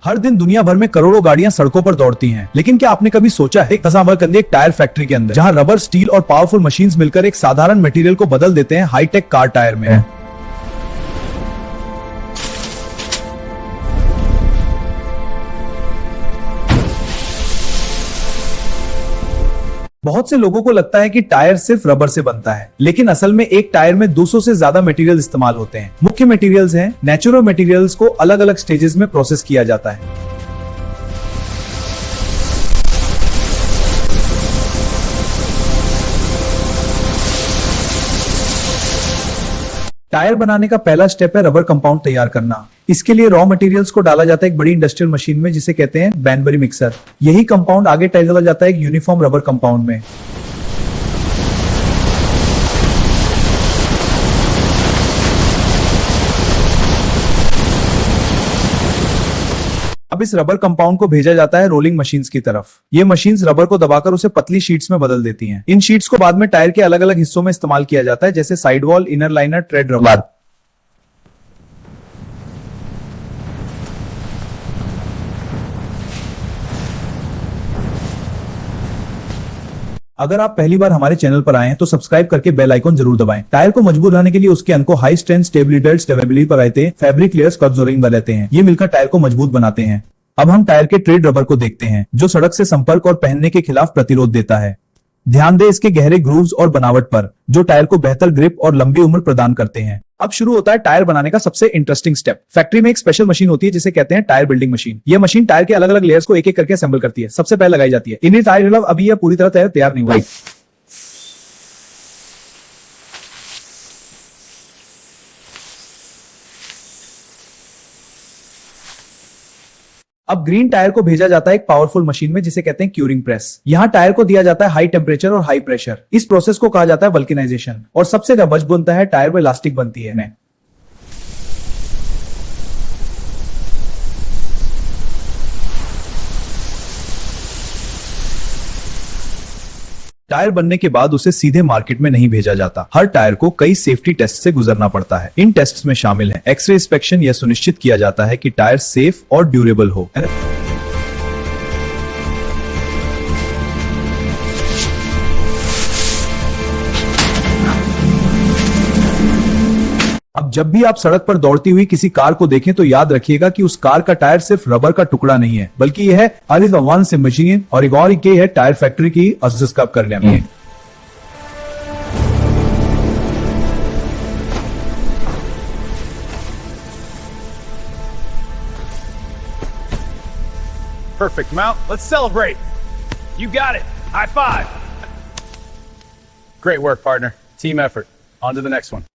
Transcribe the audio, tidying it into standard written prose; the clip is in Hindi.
हर दिन दुनिया भर में करोड़ों गाड़ियां सड़कों पर दौड़ती हैं, लेकिन क्या आपने कभी सोचा है तस्वीर करने एक टायर फैक्ट्री के अंदर, जहां रबर, स्टील और पावरफुल मशीन्स मिलकर एक साधारण मटेरियल को बदल देते हैं हाईटेक कार टायर में। बहुत से लोगों को लगता है कि टायर सिर्फ रबर से बनता है, लेकिन असल में एक टायर में 200 से ज्यादा मटेरियल इस्तेमाल होते हैं। मुख्य मटेरियल्स हैं नेचुरल मटेरियल्स को अलग अलग स्टेजेस में प्रोसेस किया जाता है। टायर बनाने का पहला स्टेप है रबर कंपाउंड तैयार करना। इसके लिए रॉ मटेरियल्स को डाला जाता है एक बड़ी इंडस्ट्रियल मशीन में, जिसे कहते हैं बैनबरी मिक्सर। यही कंपाउंड आगे डाला जाता है एक यूनिफॉर्म रबर कंपाउंड में। अब इस रबर कंपाउंड को भेजा जाता है रोलिंग मशीन्स की तरफ। ये मशीन्स रबर को दबाकर उसे पतली शीट्स में बदल देती हैं। इन शीट्स को बाद में टायर के अलग अलग हिस्सों में इस्तेमाल किया जाता है, जैसे side wall, inner liner, trade rubber. अगर आप पहली बार हमारे चैनल पर आए हैं तो सब्सक्राइब करके बेल आइकन जरूर दबाएं। टायर को मजबूत बनाने के लिए उसके अंक को हाई स्ट्रेंथ स्टेबिलिटी पर रहते हैं, फैब्रिक लेयर्स कब्जोरिंग पर रहते हैं। ये मिलकर टायर को मजबूत बनाते हैं। अब हम टायर के ट्रेड रबर को देखते हैं, जो सड़क से संपर्क और पहनने के खिलाफ प्रतिरोध देता है। ध्यान दें इसके गहरे ग्रूव्स और बनावट पर, जो टायर को बेहतर ग्रिप और लंबी उम्र प्रदान करते हैं। अब शुरू होता है टायर बनाने का सबसे इंटरेस्टिंग स्टेप। फैक्ट्री में एक स्पेशल मशीन होती है जिसे कहते हैं टायर बिल्डिंग मशीन। यह मशीन टायर के अलग अलग लेयर्स को एक एक करके असेंबल करती है। सबसे पहले लगाई जाती है इन्हें टायर। अभी यह पूरी तरह तैयार नहीं हुआ। अब ग्रीन टायर को भेजा जाता है एक पावरफुल मशीन में, जिसे कहते हैं क्यूरिंग प्रेस। यहाँ टायर को दिया जाता है हाई टेम्परेचर और हाई प्रेशर। इस प्रोसेस को कहा जाता है वल्केनाइजेशन। और सबसे ज्यादा मजबूत बनता है टायर में इलास्टिक बनती है। टायर बनने के बाद उसे सीधे मार्केट में नहीं भेजा जाता। हर टायर को कई सेफ्टी टेस्ट से गुजरना पड़ता है। इन टेस्ट्स में शामिल है एक्सरे इंस्पेक्शन। यह सुनिश्चित किया जाता है कि टायर सेफ और ड्यूरेबल हो। अब जब भी आप सड़क पर दौड़ती हुई किसी कार को देखें तो याद रखिएगा कि उस कार का टायर सिर्फ रबर का टुकड़ा नहीं है, बल्कि यह है अलिफान से मशीन और एक और है टायर फैक्ट्री की अस्कप करने में। Perfect, Mount. Let's celebrate. You got it. High five. Great work, partner. Team effort. On to the next one.